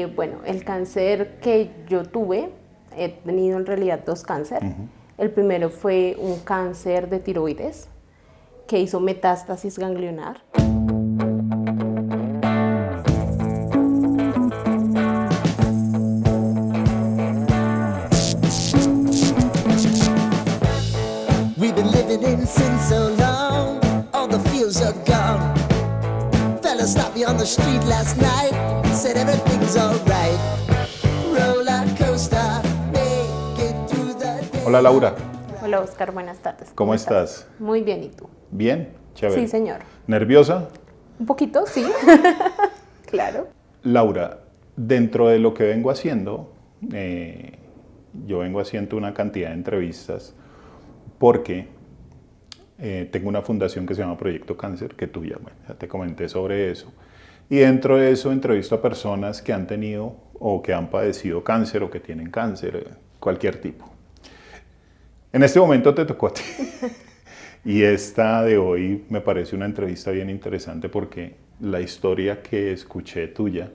Bueno, el cáncer que yo tuve, he tenido en realidad dos cánceres. El primero fue un cáncer de tiroides que hizo metástasis ganglionar. We've been living in sin so long, all the feels are gone. Fella stopped me on the street last night, said everything's alright. Roller coaster, make it through the day. Hola Laura, Hola Oscar, buenas tardes. ¿cómo estás? Muy bien, ¿y tú? Bien, chévere. Sí, señor. ¿Nerviosa? Un poquito, sí. Claro. Laura, dentro de lo que vengo haciendo, yo vengo haciendo una cantidad de entrevistas porque tengo una fundación que se llama Proyecto Cáncer, que tú ya te comenté sobre eso. Y dentro de eso entrevisto a personas que han tenido o que han padecido cáncer o que tienen cáncer, cualquier tipo. En este momento te tocó a ti. Y esta de hoy me parece una entrevista bien interesante porque la historia que escuché tuya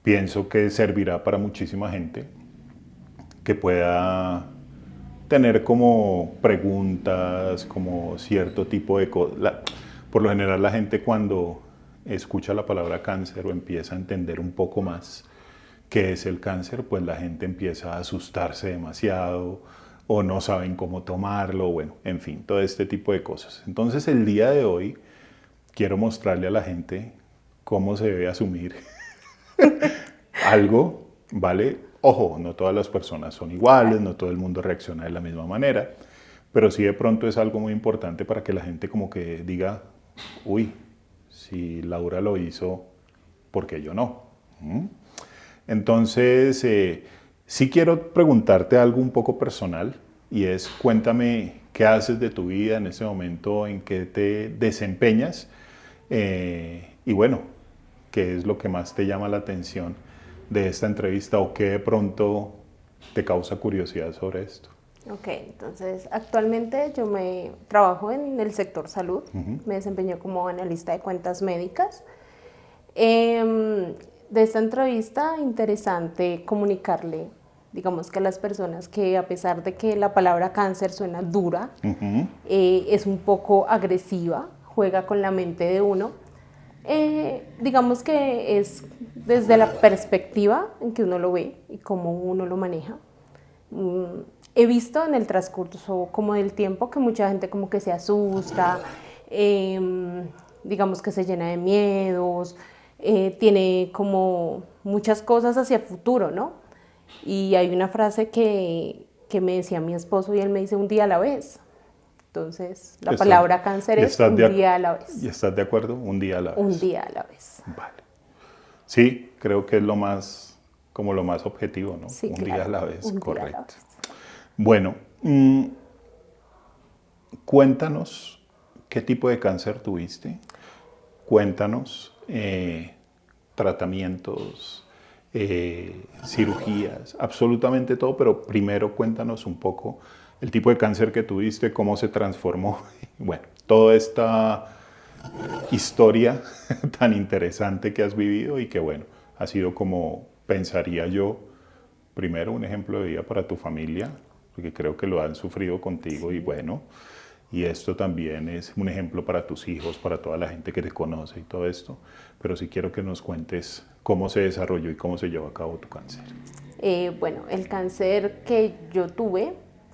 pienso que servirá para muchísima gente que pueda tener como preguntas, como cierto tipo de cosas. Por lo general la gente cuando escucha la palabra cáncer o empieza a entender un poco más qué es el cáncer, pues la gente empieza a asustarse demasiado o no saben cómo tomarlo, bueno, en fin, todo este tipo de cosas. Entonces el día de hoy quiero mostrarle a la gente cómo se debe asumir algo, ¿vale? Ojo, no todas las personas son iguales, no todo el mundo reacciona de la misma manera, pero sí de pronto es algo muy importante para que la gente como que diga, uy, si Laura lo hizo, ¿por qué yo no? Entonces, sí quiero preguntarte algo un poco personal y es, cuéntame qué haces de tu vida en este momento, en qué te desempeñas y bueno, qué es lo que más te llama la atención de esta entrevista o qué de pronto te causa curiosidad sobre esto. Ok, entonces actualmente yo trabajo en el sector salud, me desempeño como analista de cuentas médicas. De esta entrevista, interesante comunicarle, digamos que a las personas que a pesar de que la palabra cáncer suena dura, es un poco agresiva, juega con la mente de uno. Digamos que es desde la perspectiva en que uno lo ve y cómo uno lo maneja. He visto en el transcurso como del tiempo que mucha gente como que se asusta, digamos que se llena de miedos, tiene como muchas cosas hacia el futuro, ¿no? Y hay una frase que me decía mi esposo y él me dice un día a la vez. Entonces, la palabra cáncer es un día a la vez. ¿Y estás de acuerdo? Un día a la vez. Un día a la vez. Vale. Sí, creo que es lo más objetivo, ¿no? Sí, un claro, día a la vez, un correcto. día a la vez. Bueno, cuéntanos qué tipo de cáncer tuviste. Cuéntanos tratamientos, cirugías, absolutamente todo, pero primero cuéntanos un poco el tipo de cáncer que tuviste, cómo se transformó. Bueno, toda esta historia tan interesante que has vivido y que bueno, ha sido como pensaría yo, primero un ejemplo de vida para tu familia, porque creo que lo han sufrido contigo y bueno, y esto también es un ejemplo para tus hijos, para toda la gente que te conoce y todo esto, pero sí quiero que nos cuentes cómo se desarrolló y cómo se llevó a cabo tu cáncer. Bueno, el cáncer que yo tuve,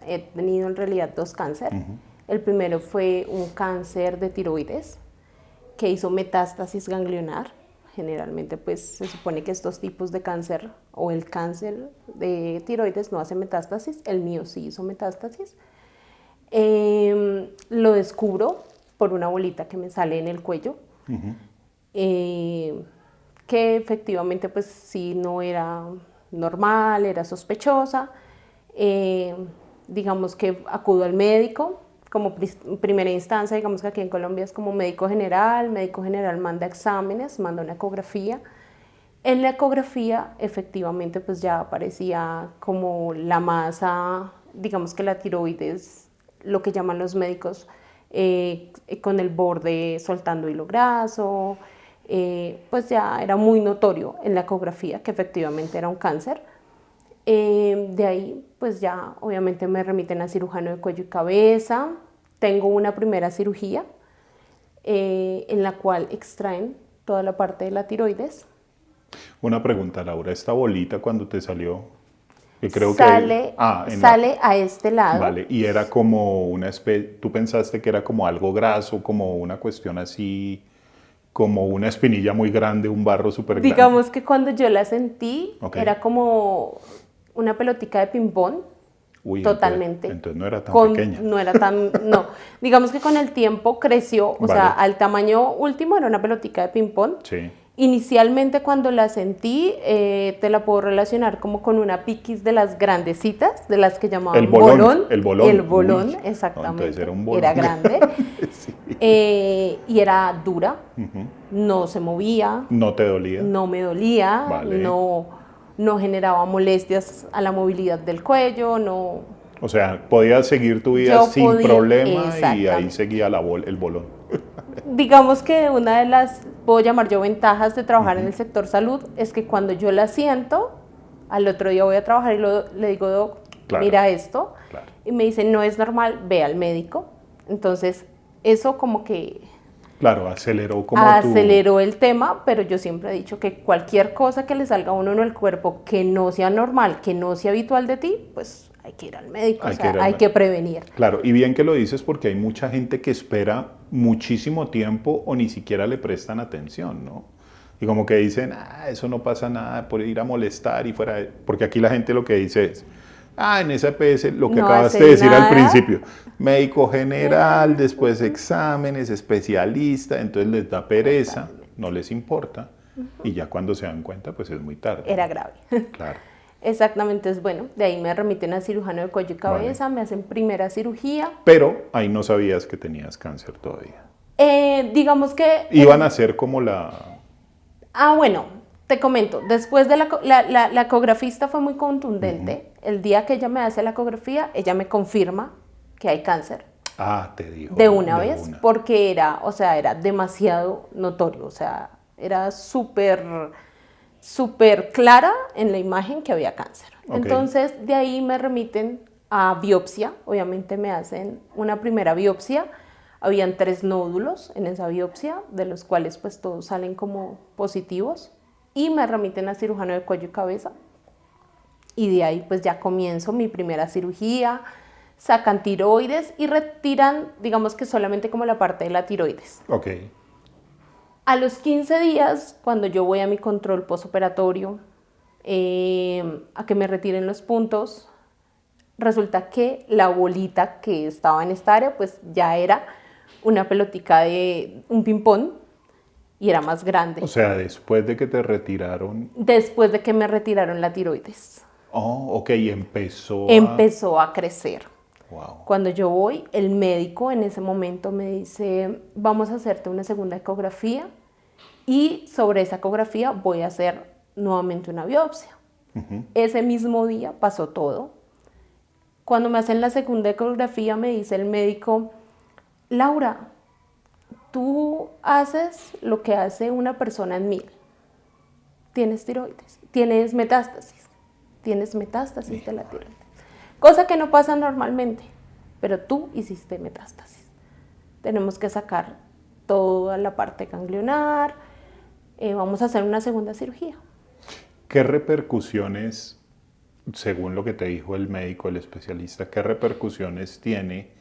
he tenido en realidad dos cánceres. El primero fue un cáncer de tiroides que hizo metástasis ganglionar. Generalmente pues se supone que estos tipos de cáncer o el cáncer de tiroides no hace metástasis, el mío sí hizo metástasis. Lo descubro por una bolita que me sale en el cuello, que efectivamente pues sí no era normal, era sospechosa. Digamos que acudo al médico como primera instancia, digamos que aquí en Colombia es como médico general manda exámenes, manda una ecografía. En la ecografía efectivamente pues ya aparecía como la masa, digamos que la tiroides, lo que llaman los médicos con el borde soltando hilo graso, pues ya era muy notorio en la ecografía que efectivamente era un cáncer. De ahí, pues ya obviamente me remiten a cirujano de cuello y cabeza. Tengo una primera cirugía en la cual extraen toda la parte de la tiroides. Una pregunta, Laura, esta bolita cuando te salió, que creo Sale, sale a este lado. Vale, y era como una especie, tú pensaste que era como algo graso, como una cuestión así, como una espinilla muy grande, un barro súper grande. Digamos que cuando yo la sentí, Ok. era como una pelotica de ping-pong. Uy, Totalmente. Entonces no era tan Con- pequeña. No era tan, no. Digamos que con el tiempo creció, o sea, Vale. al tamaño último era una pelotica de ping-pong. Sí. Inicialmente cuando la sentí, te la puedo relacionar como con una piquis de las grandecitas, de las que llamaban El bolón, bolón. el bolón. El bolón, Uy, no, exactamente. entonces era un bolón. Era grande. Sí. Y era dura, no se movía, ¿No te dolía? no me dolía, Vale. no generaba molestias a la movilidad del cuello, no. O sea, podías seguir tu vida Yo sin podía, problema y ahí exactamente. seguía el bolón. Digamos que una de las, puedo llamar yo, ventajas de trabajar en el sector salud es que cuando yo la siento, al otro día voy a trabajar y le digo, Doc, Claro. mira esto. Claro. Y me dice, no es normal, ve al médico. Entonces, eso como que Claro, aceleró como aceleró el tema, pero yo siempre he dicho que cualquier cosa que le salga a uno en el cuerpo que no sea normal, que no sea habitual de ti, pues hay que ir al médico, Hay o que sea, ir al hay médico. que prevenir. Claro, y bien que lo dices porque hay mucha gente que espera muchísimo tiempo o ni siquiera le prestan atención, ¿no? Y como que dicen, eso no pasa nada por ir a molestar y fuera porque aquí la gente lo que dice es, en esa EPS, lo que No acabaste hace de decir al nada. principio, médico general, después exámenes, especialista, entonces les da pereza, no les importa, y ya cuando se dan cuenta, pues es muy tarde. Era grave. Claro. Exactamente, es bueno. De ahí me remiten a cirujano de cuello y cabeza, me hacen primera cirugía. Pero ahí no sabías que tenías cáncer todavía. Digamos que... Iban a ser como la... Bueno, te comento, después de la ecografista fue muy contundente. El día que ella me hace la ecografía, ella me confirma que hay cáncer. te dijo. De una vez, porque era, o sea, era demasiado notorio, o sea, era súper clara en la imagen que había cáncer. Ok. Entonces, de ahí me remiten a biopsia, obviamente me hacen una primera biopsia, habían 3 nódulos en esa biopsia, de los cuales pues todos salen como positivos, y me remiten a cirujano de cuello y cabeza, y de ahí pues ya comienzo mi primera cirugía, sacan tiroides y retiran, digamos que solamente como la parte de la tiroides. Ok. A los 15 días, cuando yo voy a mi control postoperatorio, a que me retiren los puntos, resulta que la bolita que estaba en esta área, pues ya era una pelotica de un ping-pong y era más grande. O sea, después de que te retiraron... Después de que me retiraron la tiroides. Ok, empezó Empezó a crecer. Wow. Cuando yo voy, el médico en ese momento me dice, vamos a hacerte una segunda ecografía y sobre esa ecografía voy a hacer nuevamente una biopsia. Ese mismo día pasó todo. Cuando me hacen la segunda ecografía me dice el médico, Laura, tú haces lo que hace una persona en 1000. Tienes tiroides, tienes metástasis de la tiroides. Cosa que no pasa normalmente, pero tú hiciste metástasis. Tenemos que sacar toda la parte ganglionar, vamos a hacer una segunda cirugía. ¿Qué repercusiones, según lo que te dijo el médico, el especialista, qué repercusiones tiene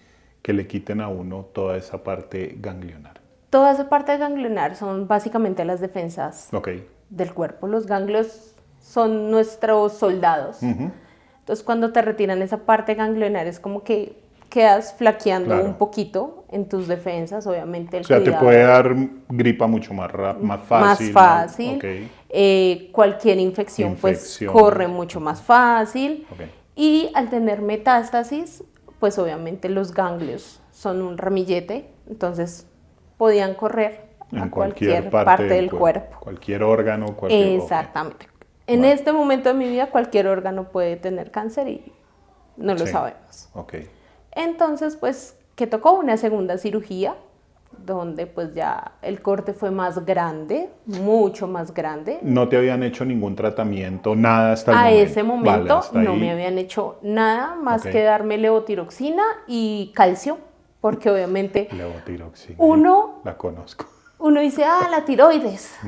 que le quiten a uno toda esa parte ganglionar? Toda esa parte ganglionar son básicamente las defensas Ok. del cuerpo. Los ganglios son nuestros soldados. Entonces, cuando te retiran esa parte ganglionar, es como que quedas flaqueando Claro. un poquito en tus defensas, obviamente. O sea, te puede dar gripa mucho más fácil. Más fácil. ¿No? Ok. Cualquier infección pues corre mucho más fácil. Ok. Y al tener metástasis, pues obviamente los ganglios son un ramillete, entonces podían correr a cualquier parte del cuerpo. Cualquier órgano, cualquier... Exactamente. En Vale. este momento de mi vida cualquier órgano puede tener cáncer y no lo Sí. sabemos. Ok. Entonces, pues, que tocó una segunda cirugía donde pues ya el corte fue más grande, mucho más grande. ¿No te habían hecho ningún tratamiento, nada hasta el A momento? ese momento Vale, hasta no ahí. me habían hecho nada más Ok. que darme levotiroxina y calcio, porque obviamente Levotiroxina. uno La conozco. uno dice, la tiroides,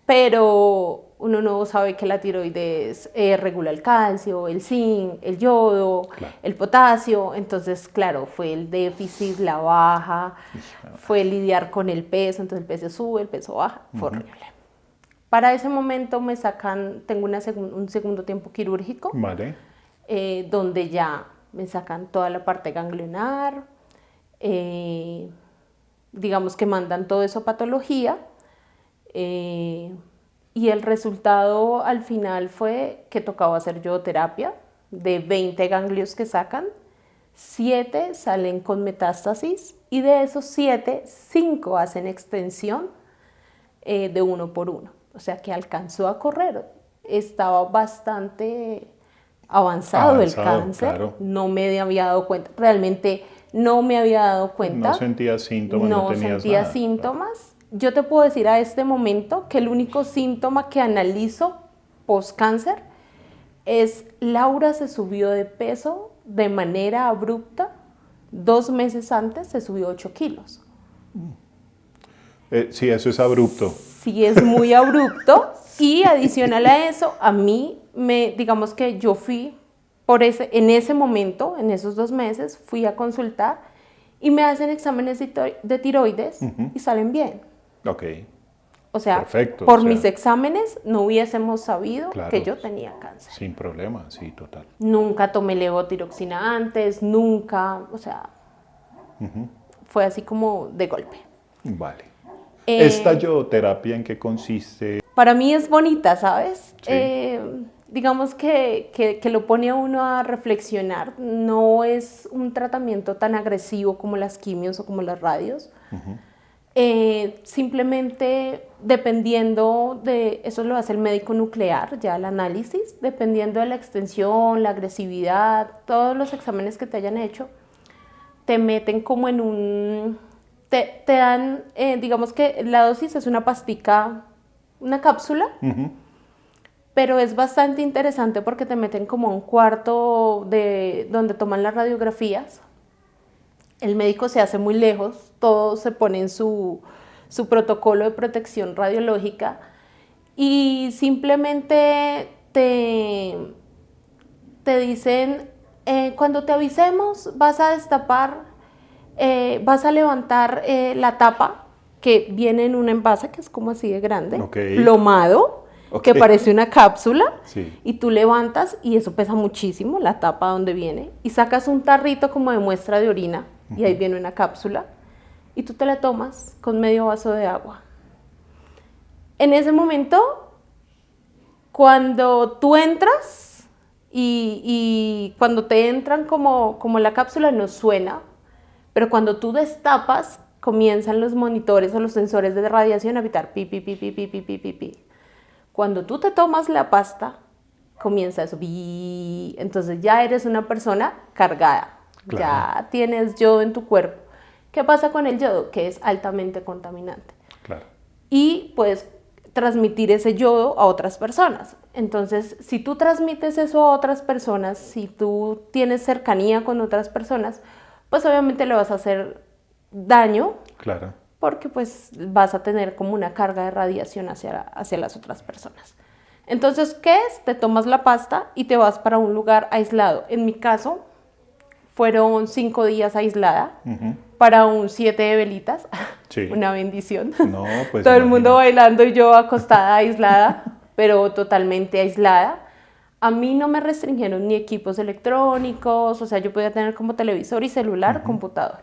pero uno no sabe que la tiroides regula el calcio, el zinc, el yodo, Claro. el potasio. Entonces, claro, fue el déficit, la baja, fue lidiar con el peso, entonces el peso sube, el peso baja, fue horrible. Para ese momento me sacan, tengo un segundo tiempo quirúrgico, Vale. donde ya me sacan toda la parte ganglionar, digamos que mandan todo eso a patología, y el resultado al final fue que tocaba hacer yodoterapia. De 20 ganglios que sacan, 7 salen con metástasis y de esos 7, 5 hacen extensión de 1 por 1. O sea que alcanzó a correr. Estaba bastante avanzado el cáncer. Claro. No me había dado cuenta. Realmente no me había dado cuenta. No sentías síntomas, no tenías sentía nada. síntomas. Yo te puedo decir a este momento que el único síntoma que analizo post-cáncer es Laura se subió de peso de manera abrupta. 2 meses antes se subió 8 kilos. Sí, eso es abrupto. Sí, es muy abrupto. Y adicional a eso, a mí, digamos que yo fui, en ese momento, en esos 2 meses, fui a consultar y me hacen exámenes de tiroides y salen bien. Ok. O sea, Perfecto, por o sea, mis exámenes no hubiésemos sabido claro, que yo tenía cáncer. sin problema, sí, total. Nunca tomé levotiroxina antes, nunca, o sea, fue así como de golpe. Vale. Eh, ¿Esta yodoterapia en qué consiste? Para mí es bonita, ¿sabes? Sí. Digamos que lo pone a uno a reflexionar. No es un tratamiento tan agresivo como las quimios o como las radios. Simplemente dependiendo de, eso lo hace el médico nuclear, ya el análisis, dependiendo de la extensión, la agresividad, todos los exámenes que te hayan hecho, te meten como en un... Te dan, digamos que la dosis es una pastica, una cápsula, pero es bastante interesante porque te meten como a un cuarto donde toman las radiografías. El médico se hace muy lejos, todo se pone en su protocolo de protección radiológica y simplemente te dicen, cuando te avisemos vas a destapar, vas a levantar la tapa que viene en un envase que es como así de grande, plomado, que parece una cápsula, y tú levantas y eso pesa muchísimo, la tapa donde viene, y sacas un tarrito como de muestra de orina, y ahí viene una cápsula, y tú te la tomas con medio vaso de agua. En ese momento, cuando tú entras y cuando te entran como la cápsula no suena, pero cuando tú destapas, comienzan los monitores o los sensores de radiación a pitar pi, pi, pi, pi, pi, pi, pi, pi, pi. Cuando tú te tomas la pasta, comienza eso, pi, entonces ya eres una persona cargada. Claro. Ya tienes yodo en tu cuerpo. ¿Qué pasa con el yodo? Que es altamente contaminante. Claro. Y puedes transmitir ese yodo a otras personas. Entonces, si tú transmites eso a otras personas, si tú tienes cercanía con otras personas, pues obviamente le vas a hacer daño. Claro. Porque pues vas a tener como una carga de radiación hacia las otras personas. Entonces, ¿qué es? Te tomas la pasta y te vas para un lugar aislado. En mi caso, fueron 5 días aislada para un 7 de velitas, una bendición. No, pues todo el mundo bailando y yo acostada aislada, pero totalmente aislada. A mí no me restringieron ni equipos electrónicos, o sea, yo podía tener como televisor y celular, computador.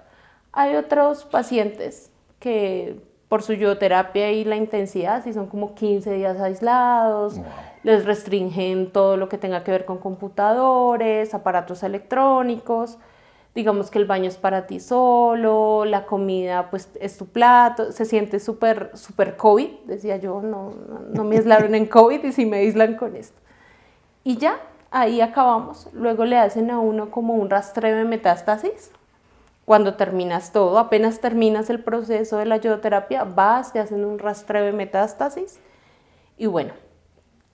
Hay otros pacientes que por su yodoterapia y la intensidad, si son como 15 días aislados, les restringen todo lo que tenga que ver con computadores, aparatos electrónicos, digamos que el baño es para ti solo, la comida pues es tu plato, se siente súper COVID, decía yo, no me aislaron en COVID y sí me aíslan con esto. Y ya, ahí acabamos, luego le hacen a uno como un rastreo de metástasis, Cuando terminas todo, apenas terminas el proceso de la yodoterapia, vas, te hacen un rastreo de metástasis y bueno,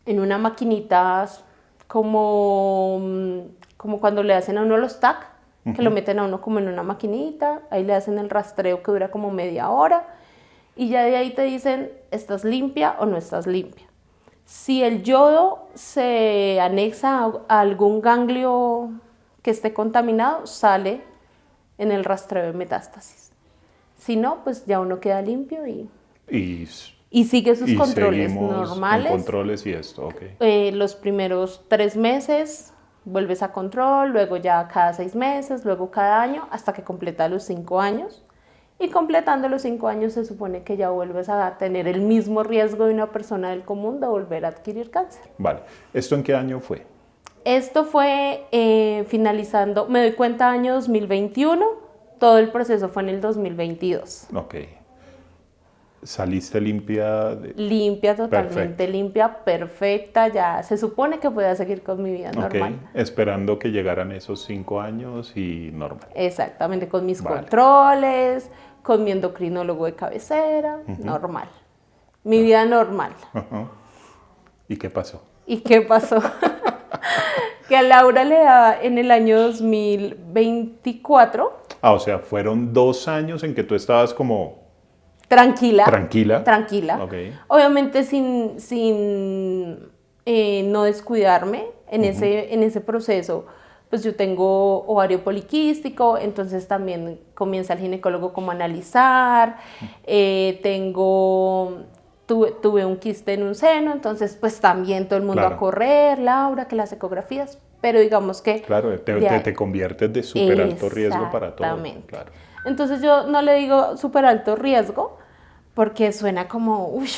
en una maquinita como cuando le hacen a uno los TAC, que lo meten a uno como en una maquinita, ahí le hacen el rastreo que dura como media hora y ya de ahí te dicen, ¿estás limpia o no estás limpia? Si el yodo se anexa a algún ganglio que esté contaminado, sale en el rastreo de metástasis. Si no, pues ya uno queda limpio y sigue sus controles normales. Con controles y esto, ok. Los primeros 3 meses vuelves a control, luego ya cada 6 meses, luego cada año, hasta que completa los 5 años. Y completando los 5 años se supone que ya vuelves a tener el mismo riesgo de una persona del común de volver a adquirir cáncer. Vale. ¿Esto en qué año fue? Esto fue finalizando, me doy cuenta, año 2021, todo el proceso fue en el 2022. Ok. ¿Saliste limpia? Limpia, totalmente Perfecto. limpia, perfecta, ya se supone que pueda seguir con mi vida normal. Ok, esperando que llegaran esos 5 años y normal. Exactamente, con mis Vale. controles, con mi endocrinólogo de cabecera, normal. Mi vida normal. Ajá. ¿Y qué pasó? ¿Y qué pasó? Que a Laura le da en el año 2024. Ah, o sea, fueron 2 años en que tú estabas como Tranquila. Tranquila. Ok. Obviamente sin no descuidarme en ese proceso. Pues yo tengo ovario poliquístico, entonces también comienza el ginecólogo como a analizar. Tuve un quiste en un seno, entonces pues también todo el mundo Claro. a correr, Laura, que las ecografías, pero digamos que... Claro, te conviertes de súper alto riesgo para todo. Exactamente. Claro. Entonces yo no le digo súper alto riesgo porque suena como, uy,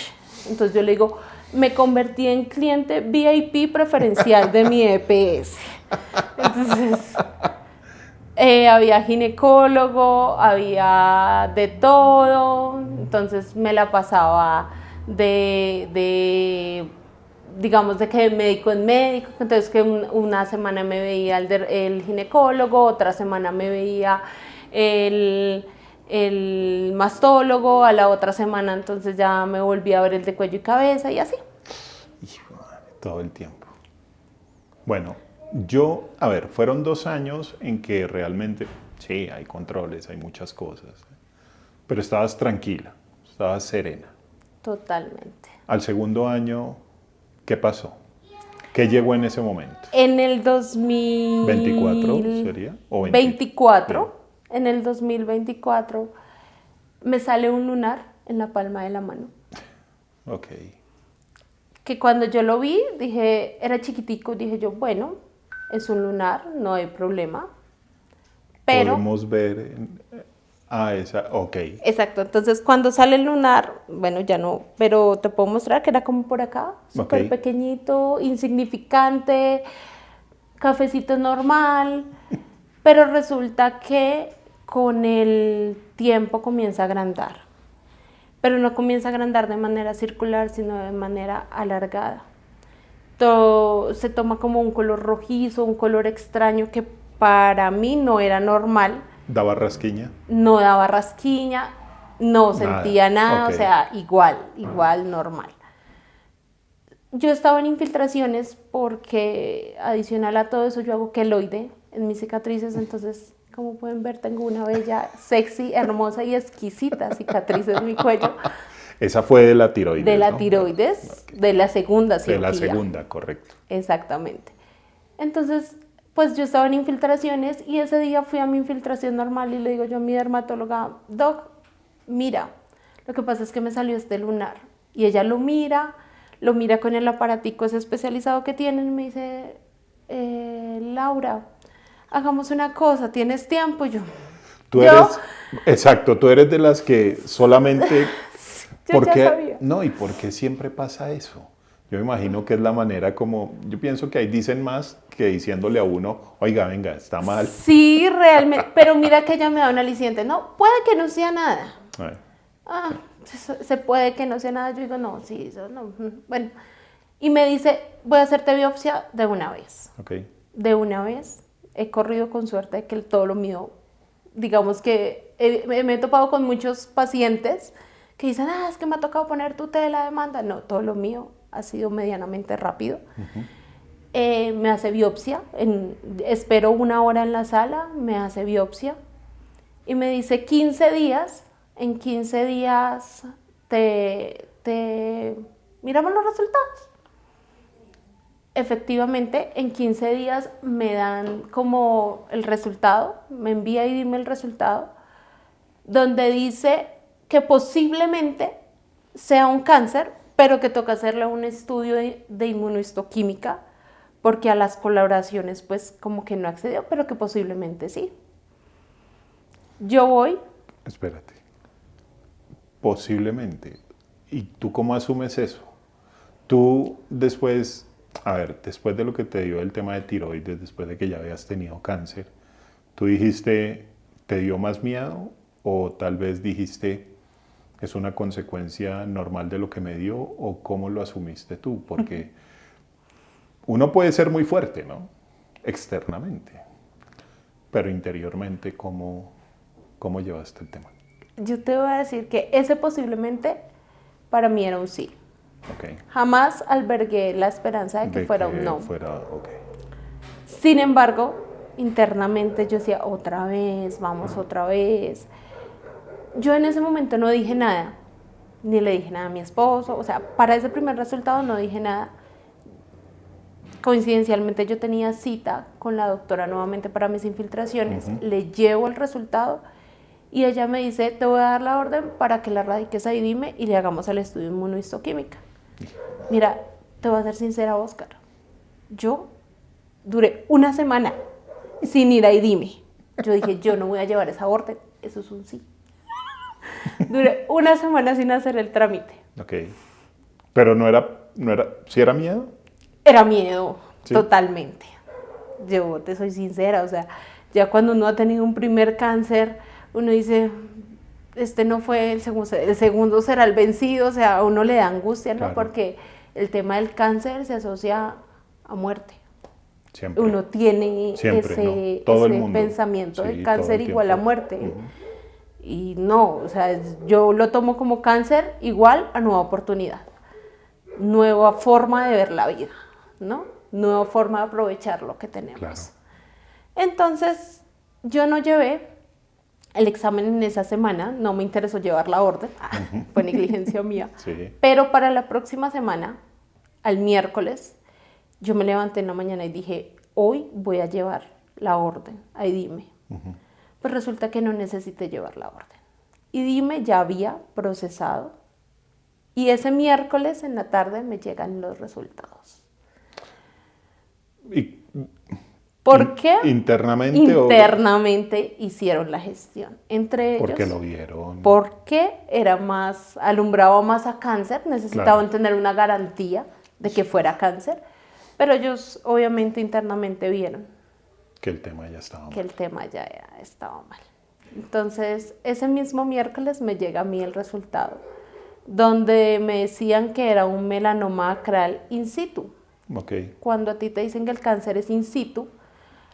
entonces yo le digo, me convertí en cliente VIP preferencial de mi EPS. Entonces, había ginecólogo, había de todo, entonces me la pasaba digamos, de que de médico en médico, entonces que una semana me veía el ginecólogo, otra semana me veía el mastólogo, a la otra semana entonces ya me volví a ver el de cuello y cabeza y así. Hijo de madre, todo el tiempo. Bueno, a ver, fueron 2 años en que realmente, sí, hay controles, hay muchas cosas, pero estabas tranquila, estabas serena. Totalmente. Al segundo año, ¿qué pasó? ¿Qué llegó en ese momento? En el 2024 ¿24 sería? ¿O 24, en el 2024 me sale un lunar en la palma de la mano. Ok. Que cuando yo lo vi, dije, era chiquitico, dije yo, bueno, es un lunar, no hay problema. Pero... Podemos ver... ok. Exacto, entonces cuando sale el lunar, bueno, ya no, pero te puedo mostrar que era como por acá, súper pequeñito, insignificante, cafecito normal, pero resulta que con el tiempo comienza a agrandar, pero no comienza a agrandar de manera circular, sino de manera alargada. Todo se toma como un color rojizo, un color extraño que para mí no era normal. ¿Daba rasquiña? No daba rasquiña, no sentía nada, okay. O sea, igual, normal. Yo estaba en infiltraciones porque adicional a todo eso yo hago queloide en mis cicatrices, entonces como pueden ver tengo una bella, sexy, hermosa y exquisita cicatriz en mi cuello. Esa fue de la tiroides, De la ¿no? tiroides, okay. De la segunda cirugía. De la segunda, correcto. Exactamente. Entonces... pues yo estaba en infiltraciones y ese día fui a mi infiltración normal y le digo yo a mi dermatóloga, Doc, mira, lo que pasa es que me salió este lunar. Y ella lo mira con el aparatico ese especializado que tienen y me dice, Laura, hagamos una cosa, ¿tienes tiempo? Y yo, exacto, tú eres de las que solamente... yo ya sabía. No, ¿y por qué siempre pasa eso? Yo me imagino que es la manera como, yo pienso que ahí dicen más que diciéndole a uno, oiga, venga, está mal. Sí, realmente, pero mira que ella me da un aliciente, no, puede que no sea nada. Se puede que no sea nada, yo digo, no, sí, eso no, bueno. Y me dice, voy a hacerte biopsia de una vez. Ok. De una vez, he corrido con suerte de que todo lo mío digamos que me he topado con muchos pacientes que dicen, es que me ha tocado poner tutela de demanda. No, todo lo mío ha sido medianamente rápido. Me hace biopsia, espero 1 hora en la sala, me hace biopsia y me dice 15 días, en 15 días miramos los resultados. Efectivamente, en 15 días me dan como el resultado, me envía y dime el resultado, donde dice que posiblemente sea un cáncer, pero que toca hacerle un estudio de inmunohistoquímica, porque a las coloraciones pues como que no accedió, pero que posiblemente sí. Yo voy... Espérate. Posiblemente. ¿Y tú cómo asumes eso? Tú después, después de lo que te dio el tema de tiroides, después de que ya habías tenido cáncer, ¿tú dijiste, te dio más miedo o tal vez dijiste, es una consecuencia normal de lo que me dio, o cómo lo asumiste tú? Porque uno puede ser muy fuerte, ¿no? Externamente, pero interiormente, ¿cómo llevaste el tema? Yo te voy a decir que ese posiblemente para mí era un sí. Okay. Jamás albergué la esperanza de que fuera un no. Okay. Sin embargo, internamente yo decía, otra vez, vamos otra vez. Yo en ese momento no dije nada, ni le dije nada a mi esposo, o sea, para ese primer resultado no dije nada. Coincidencialmente yo tenía cita con la doctora nuevamente para mis infiltraciones, le llevo el resultado y ella me dice, te voy a dar la orden para que la radiques ahí, dime, y le hagamos el estudio de inmunohistoquímica. Mira, te voy a ser sincera, Oscar, yo duré 1 semana sin ir ahí, dime. Yo dije, yo no voy a llevar esa orden, eso es un sí. Duré 1 semana sin hacer el trámite. Ok, pero ¿sí era miedo? Era miedo, ¿Sí? Totalmente. Yo te soy sincera, o sea, ya cuando uno ha tenido un primer cáncer, uno dice, este no fue el segundo será el vencido, o sea, a uno le da angustia, ¿no? Claro. Porque el tema del cáncer se asocia a muerte. Siempre. Uno tiene Siempre, ese, ¿no? Todo el ese mundo. pensamiento Sí, de cáncer todo el igual a tiempo. muerte. Y no, o sea, yo lo tomo como cáncer igual a nueva oportunidad, nueva forma de ver la vida, ¿no? Nueva forma de aprovechar lo que tenemos. Claro. Entonces, yo no llevé el examen en esa semana, no me interesó llevar la orden, fue negligencia mía. Sí. Pero para la próxima semana, al miércoles, yo me levanté en la mañana y dije, hoy voy a llevar la orden, ahí dime. Pues resulta que no necesité llevar la orden. Y dime, ya había procesado. Y ese miércoles en la tarde me llegan los resultados. ¿Y ¿Por qué? internamente Internamente hicieron la gestión. Entre ellos. porque lo vieron? Porque alumbraba más a cáncer, necesitaban Claro. tener una garantía de que fuera cáncer. Pero ellos obviamente internamente vieron Que el tema ya estaba mal. que el tema ya estaba mal. Entonces, ese mismo miércoles me llega a mí el resultado, donde me decían que era un melanoma acral in situ. Ok. Cuando a ti te dicen que el cáncer es in situ,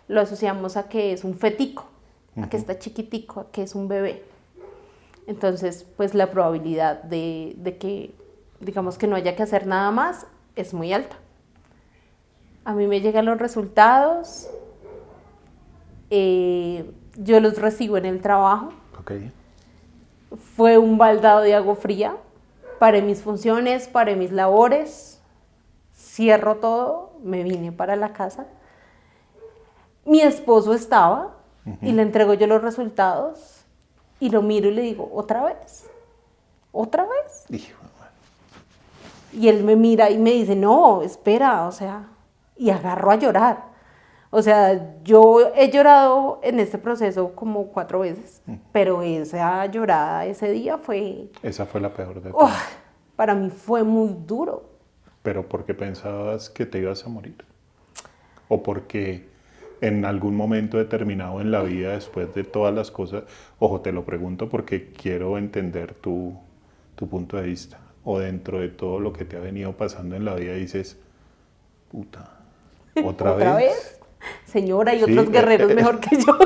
lo asociamos a que es un fetico, a que está chiquitico, a que es un bebé. Entonces, pues la probabilidad de que, digamos, que no haya que hacer nada más es muy alta. A mí me llegan los resultados, yo los recibo en el trabajo. Ok. Fue un baldado de agua fría, paré mis funciones, paré mis labores, cierro todo, me vine para la casa. Mi esposo estaba y le entrego yo los resultados y lo miro y le digo, ¿otra vez? ¿Otra vez? Hijo de madre. Y él me mira y me dice, no, espera, o sea, y agarro a llorar. O sea, yo he llorado en este proceso como 4 veces, pero esa llorada ese día fue, Esa fue la peor de todas. para mí fue muy duro. ¿Pero por qué pensabas que te ibas a morir? ¿O porque en algún momento determinado en la vida, después de todas las cosas, ojo, te lo pregunto porque quiero entender tu punto de vista, o dentro de todo lo que te ha venido pasando en la vida dices, puta, ¿otra vez? Señora, hay Sí, otros guerreros mejor que yo.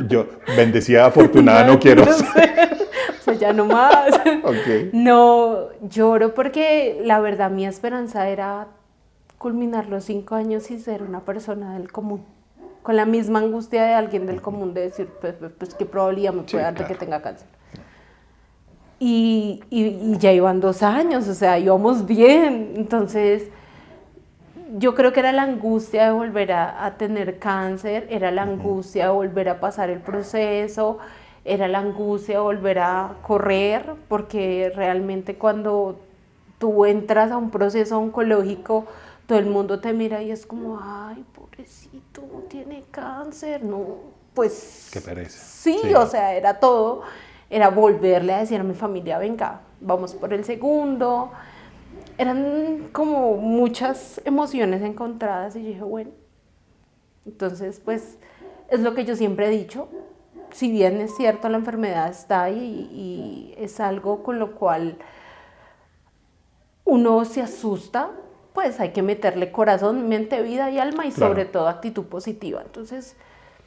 Yo, bendecida, afortunada, no quiero No ser. sé, o sea, ya no más. Ok. No, lloro porque la verdad mi esperanza era culminar los 5 años y ser una persona del común, con la misma angustia de alguien del común de decir, pues qué probabilidad me Sí, puede dar de que claro. tenga cáncer. Y ya iban 2 años, o sea, íbamos bien. Entonces, yo creo que era la angustia de volver a tener cáncer, era la angustia de volver a pasar el proceso, era la angustia de volver a correr, porque realmente cuando tú entras a un proceso oncológico, todo el mundo te mira y es como, ay, pobrecito, tiene cáncer. No, pues Qué pereza. sí, Sí. o sea, era todo, era volverle a decir a mi familia, venga, vamos por el segundo. Eran como muchas emociones encontradas y yo dije, bueno, entonces pues es lo que yo siempre he dicho, si bien es cierto la enfermedad está ahí y es algo con lo cual uno se asusta, pues hay que meterle corazón, mente, vida y alma y sobre Claro. todo actitud positiva. Entonces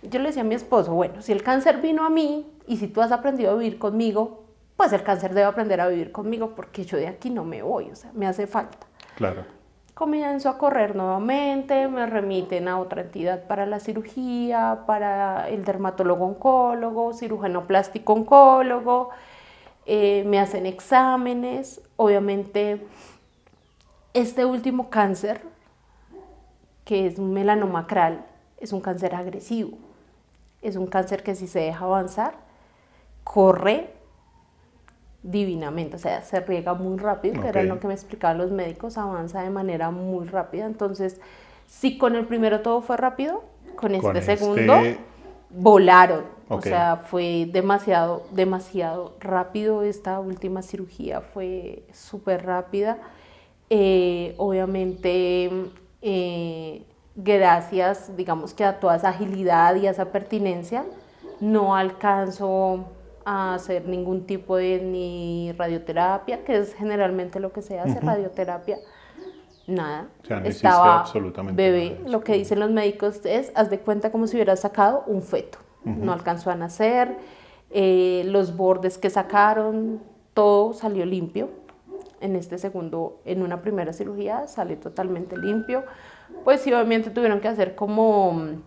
yo le decía a mi esposo, bueno, si el cáncer vino a mí y si tú has aprendido a vivir conmigo, pues el cáncer debe aprender a vivir conmigo porque yo de aquí no me voy, o sea, me hace falta. Claro. Comienzo a correr nuevamente, me remiten a otra entidad para la cirugía, para el dermatólogo oncólogo, cirujano plástico oncólogo, me hacen exámenes, obviamente este último cáncer, que es un melanoma acral, es un cáncer agresivo, es un cáncer que si se deja avanzar, corre divinamente, o sea, se riega muy rápido, que era lo que me explicaban los médicos, avanza de manera muy rápida. Entonces, si con el primero todo fue rápido, con este segundo volaron. O sea, fue demasiado, demasiado rápido. Esta última cirugía fue súper rápida. Obviamente, gracias, digamos que a toda esa agilidad y a esa pertinencia, no alcanzo a hacer ningún tipo de ni radioterapia, que es generalmente lo que se hace, radioterapia, nada. O sea, no hiciste Estaba absolutamente bebé, nada de lo eso. que dicen los médicos es, haz de cuenta como si hubiera sacado un feto. No alcanzó a nacer, los bordes que sacaron, todo salió limpio. En este segundo, en una primera cirugía, sale totalmente limpio. Pues sí, obviamente tuvieron que hacer como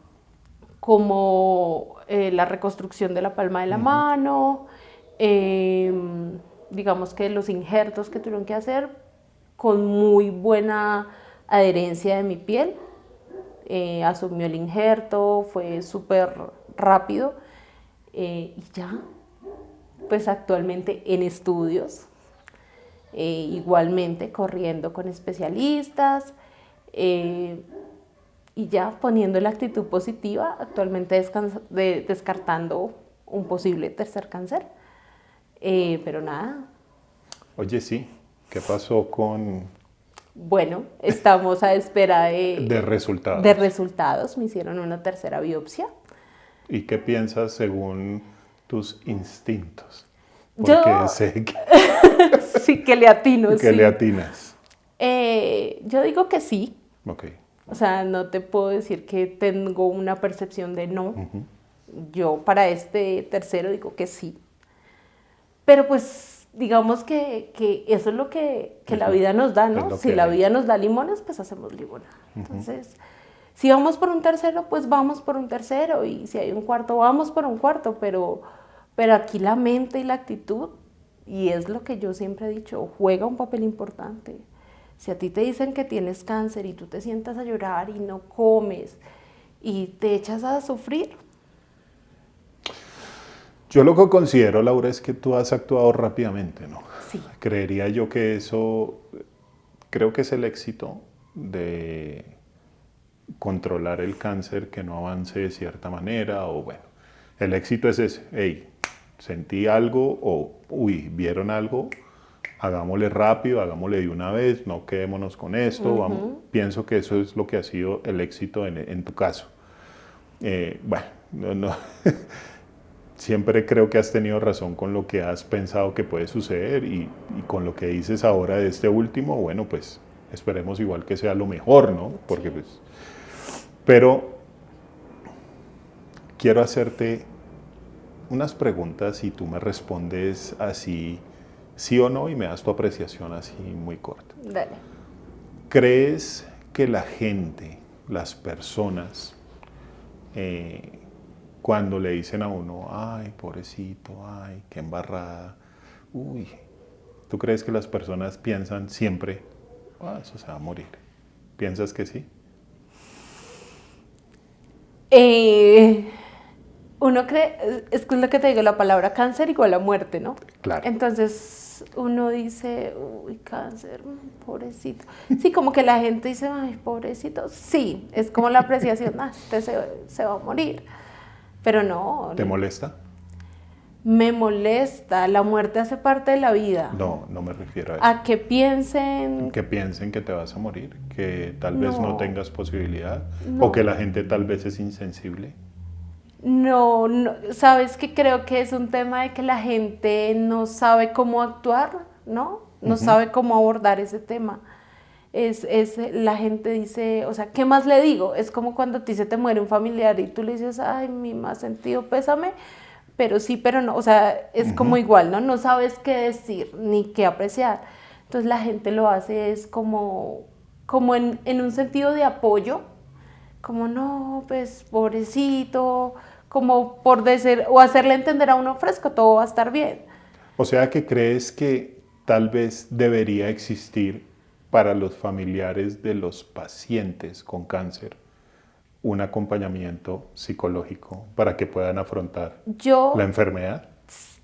la reconstrucción de la palma de la mano, digamos que los injertos que tuvieron que hacer con muy buena adherencia de mi piel, asumió el injerto, fue súper rápido y ya, pues actualmente en estudios, igualmente corriendo con especialistas, y ya poniendo la actitud positiva, actualmente descartando un posible tercer cáncer. Pero nada. Oye, sí, ¿qué pasó con Bueno, estamos a espera de resultados? de resultados. Me hicieron una tercera biopsia. ¿Y qué piensas según tus instintos? Yo Porque sé sí que le atino, que sí. le atinas. Yo digo que sí. Ok. O sea, no te puedo decir que tengo una percepción de no. Yo para este tercero digo que sí. Pero pues digamos que eso es lo que la vida nos da, ¿no? Si la vida nos da limones, pues hacemos limonada. Entonces, si vamos por un tercero, pues vamos por un tercero. Y si hay un cuarto, vamos por un cuarto. Pero aquí la mente y la actitud, y es lo que yo siempre he dicho, juega un papel importante. Si a ti te dicen que tienes cáncer y tú te sientas a llorar y no comes y te echas a sufrir. Yo lo que considero, Laura, es que tú has actuado rápidamente, ¿no? Sí. Creería yo que eso, creo que es el éxito de controlar el cáncer, que no avance de cierta manera, o bueno, el éxito es ese, hey, sentí algo, o uy, vieron algo, hagámosle rápido, hagámosle de una vez, no quedémonos con esto. Vamos. Pienso que eso es lo que ha sido el éxito en tu caso. Bueno, no. Siempre creo que has tenido razón con lo que has pensado que puede suceder y con lo que dices ahora de este último, bueno, pues esperemos igual que sea lo mejor, ¿no? Porque pues, pero quiero hacerte unas preguntas y tú me respondes así, sí o no, y me das tu apreciación así muy corta. Dale. ¿Crees que la gente, las personas, cuando le dicen a uno, ay, pobrecito, ay, qué embarrada, uy, ¿tú crees que las personas piensan siempre, ah, eso se va a morir? ¿Piensas que sí? Uno cree, es que es lo que te digo, la palabra cáncer igual a muerte, ¿no? Claro. Entonces uno dice, uy, cáncer, pobrecito. Sí, como que la gente dice, ay, pobrecito. Sí, es como la apreciación, ah, este se va a morir. Pero no. ¿Te molesta? Me molesta, la muerte hace parte de la vida. No, no me refiero a eso. A que piensen. Que piensen que te vas a morir, que tal vez no tengas posibilidad, No. o que la gente tal vez es insensible. No, sabes que creo que es un tema de que la gente no sabe cómo actuar, ¿no? No sabe cómo abordar ese tema. La gente dice, o sea, ¿qué más le digo? Es como cuando a ti se te muere un familiar y tú le dices, ay, mi más sentido pésame, pero sí, pero no, o sea, es como igual, ¿no? No sabes qué decir ni qué apreciar. Entonces la gente lo hace es como en un sentido de apoyo, como no, pues pobrecito, como por decir, o hacerle entender a uno fresco, todo va a estar bien. O sea, que crees que tal vez debería existir para los familiares de los pacientes con cáncer un acompañamiento psicológico para que puedan afrontar Yo la enfermedad.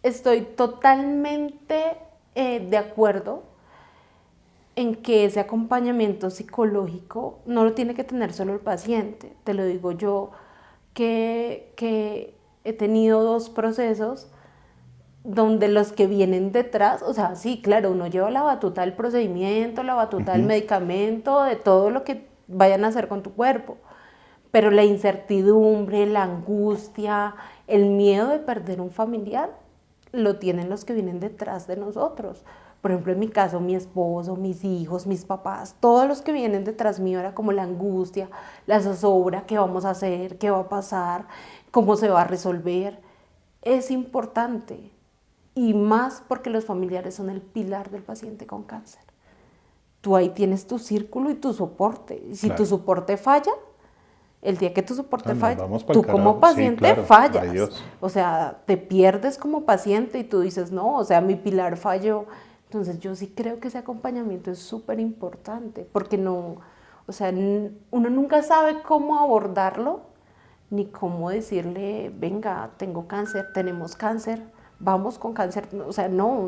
estoy totalmente de acuerdo en que ese acompañamiento psicológico no lo tiene que tener solo el paciente. Te lo digo yo, que he tenido 2 procesos donde los que vienen detrás, o sea, sí, claro, uno lleva la batuta del procedimiento, la batuta del medicamento, de todo lo que vayan a hacer con tu cuerpo, pero la incertidumbre, la angustia, el miedo de perder un familiar, lo tienen los que vienen detrás de nosotros. Por ejemplo, en mi caso, mi esposo, mis hijos, mis papás, todos los que vienen detrás mío era como la angustia, la zozobra, qué vamos a hacer, qué va a pasar, cómo se va a resolver. Es importante, y más porque los familiares son el pilar del paciente con cáncer. Tú ahí tienes tu círculo y tu soporte. Y si Claro. tu soporte falla, el día que tu soporte Nos falla, vamos pa'l tú carajo. como Sí, paciente claro. fallas. Adiós. O sea, te pierdes como paciente y tú dices, no, o sea, mi pilar falló. Entonces yo sí creo que ese acompañamiento es súper importante, porque no, o sea, uno nunca sabe cómo abordarlo, ni cómo decirle, venga, tengo cáncer, tenemos cáncer, vamos con cáncer. O sea, no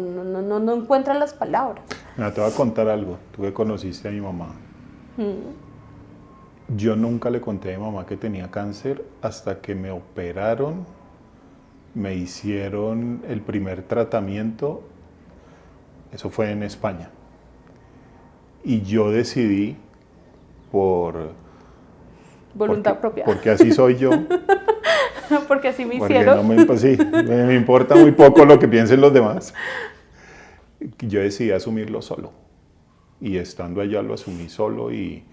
encuentran las palabras. Mira, te voy a contar algo. Tú que conociste a mi mamá. Yo nunca le conté a mi mamá que tenía cáncer hasta que me operaron, me hicieron el primer tratamiento. Eso fue en España. Y yo decidí Voluntad propia. porque así soy yo. Porque así me Porque hicieron. no me importa muy poco lo que piensen los demás. Yo decidí asumirlo solo. Y estando allá lo asumí solo, y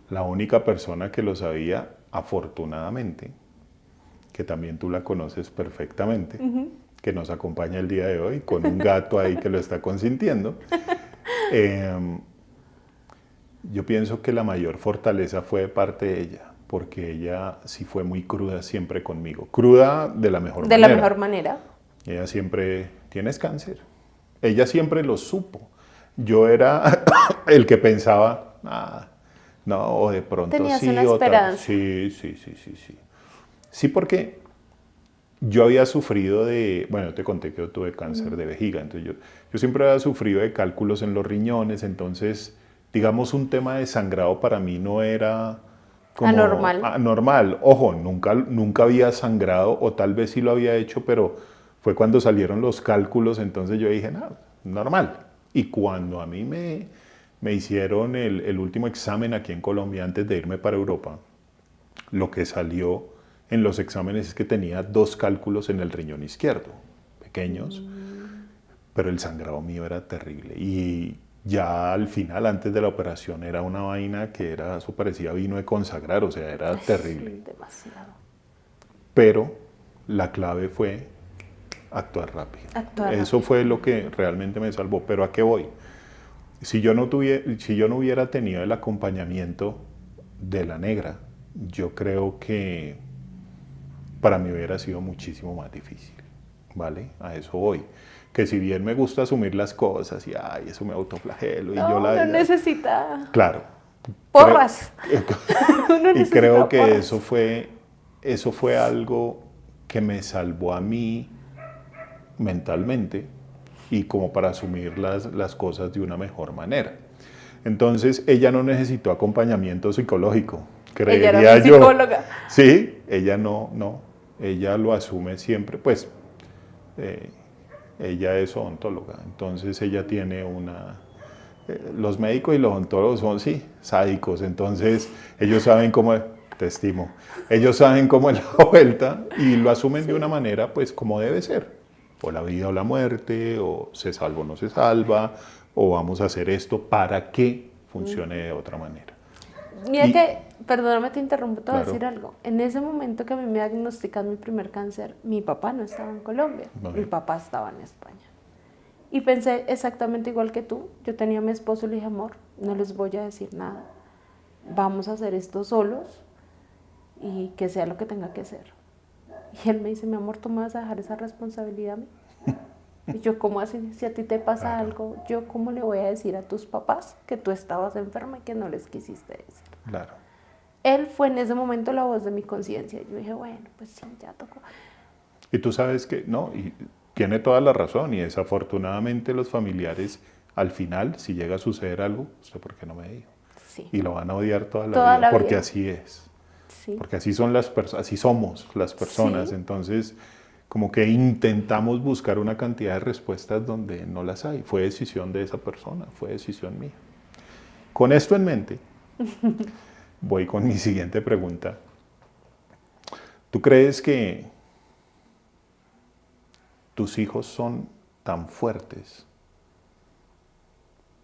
la única persona que lo sabía, afortunadamente, que también tú la conoces perfectamente, que nos acompaña el día de hoy, con un gato ahí que lo está consintiendo. Yo pienso que la mayor fortaleza fue de parte de ella, porque ella sí fue muy cruda siempre conmigo. Cruda de la mejor manera. De la mejor manera. Ella siempre, ¿tienes cáncer? Ella siempre lo supo. Yo era el que pensaba, no, o de pronto Tenías sí, una o tal. esperanza. Sí. Sí, porque yo había sufrido bueno, te conté que yo tuve cáncer de vejiga, entonces yo siempre había sufrido de cálculos en los riñones, entonces, digamos, un tema de sangrado para mí no era como anormal. Ojo, nunca había sangrado, o tal vez sí lo había hecho, pero fue cuando salieron los cálculos, entonces yo dije, no, normal. Y cuando a mí me hicieron el último examen aquí en Colombia antes de irme para Europa, lo que salió en los exámenes es que tenía 2 cálculos en el riñón izquierdo, pequeños, pero el sangrado mío era terrible. Y ya al final, antes de la operación, era una vaina que eso parecía vino de consagrar, o sea, era terrible. Sí, demasiado. Pero la clave fue Actuar rápido. Actuar Eso rápido. fue lo que realmente me salvó. Pero ¿a qué voy? Si yo no hubiera tenido el acompañamiento de la negra, yo creo que para mí hubiera sido muchísimo más difícil, ¿vale? A eso voy. Que si bien me gusta asumir las cosas y, ay, eso me autoflagelo y No, yo uno necesita Claro. porras. Uno Y necesita creo que porras. eso fue algo que me salvó a mí mentalmente y como para asumir las cosas de una mejor manera. Entonces, ella no necesitó acompañamiento psicológico, Ella era creería mi yo. psicóloga. Sí, ella no. Ella lo asume siempre, pues, ella es odontóloga, entonces ella tiene los médicos y los odontólogos son, sí, sádicos, entonces ellos saben cómo, te estimo, ellos saben cómo es la vuelta y lo asumen de una manera, pues, como debe ser, o la vida o la muerte, o se salva o no se salva, o vamos a hacer esto para que funcione de otra manera. Mira Y- que, perdóname, te interrumpo, te voy a Claro. decir algo. En ese momento que a mí me diagnostican mi primer cáncer, mi papá no estaba en Colombia, Vale. mi papá estaba en España. Y pensé exactamente igual que tú. Yo tenía a mi esposo y le dije, amor, no les voy a decir nada. Vamos a hacer esto solos y que sea lo que tenga que ser. Y él me dice, mi amor, ¿tú me vas a dejar esa responsabilidad a mí? Y yo, ¿cómo así? Si a ti te pasa Claro. algo, ¿yo cómo le voy a decir a tus papás que tú estabas enferma y que no les quisiste decir? Claro. Él fue en ese momento la voz de mi conciencia. Yo dije, bueno, pues sí, ya tocó. Y tú sabes que, no, y tiene toda la razón, y desafortunadamente los familiares, al final, si llega a suceder algo, ¿usted por qué no me dijo? Sí, Y lo van a odiar toda la Toda vida, la porque vida. así es. sí. Porque así son las personas, así somos las personas. Sí. Entonces, como que intentamos buscar una cantidad de respuestas donde no las hay. Fue decisión de esa persona, fue decisión mía. Con esto en mente, voy con mi siguiente pregunta. ¿Tú crees que tus hijos son tan fuertes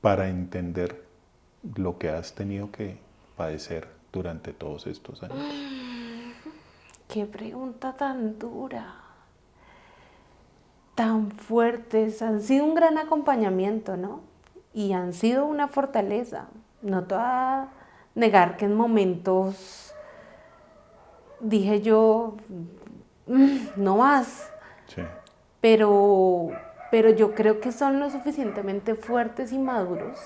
para entender lo que has tenido que padecer durante todos estos años? Qué pregunta tan dura, tan fuertes. Han sido un gran acompañamiento, ¿no? Y han sido una fortaleza. No te voy a negar que en momentos dije yo, no más. Sí, Pero yo creo que son lo suficientemente fuertes y maduros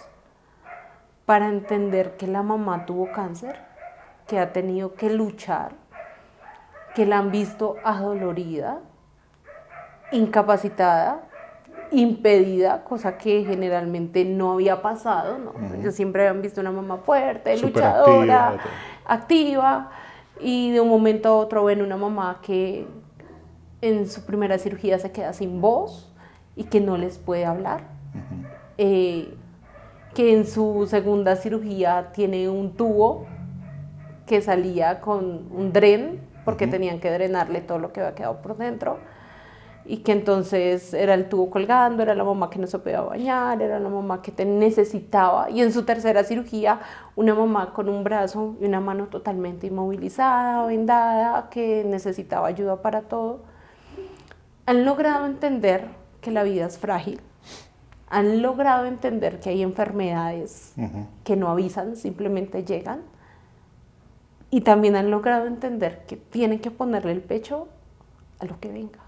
para entender que la mamá tuvo cáncer, que ha tenido que luchar, que la han visto adolorida, incapacitada, impedida, cosa que generalmente no había pasado, ¿no? Ellos siempre habían visto una mamá fuerte, Superactiva, luchadora, todo. activa, y de un momento a otro ven una mamá que en su primera cirugía se queda sin voz y que no les puede hablar. Que en su segunda cirugía tiene un tubo que salía con un dren, porque tenían que drenarle todo lo que había quedado por dentro, y que entonces era el tubo colgando, era la mamá que no se podía bañar, era la mamá que te necesitaba, y en su tercera cirugía una mamá con un brazo y una mano totalmente inmovilizada, vendada, que necesitaba ayuda para todo. Han logrado entender que la vida es frágil, han logrado entender que hay enfermedades que no avisan, simplemente llegan, y también han logrado entender que tienen que ponerle el pecho a lo que venga.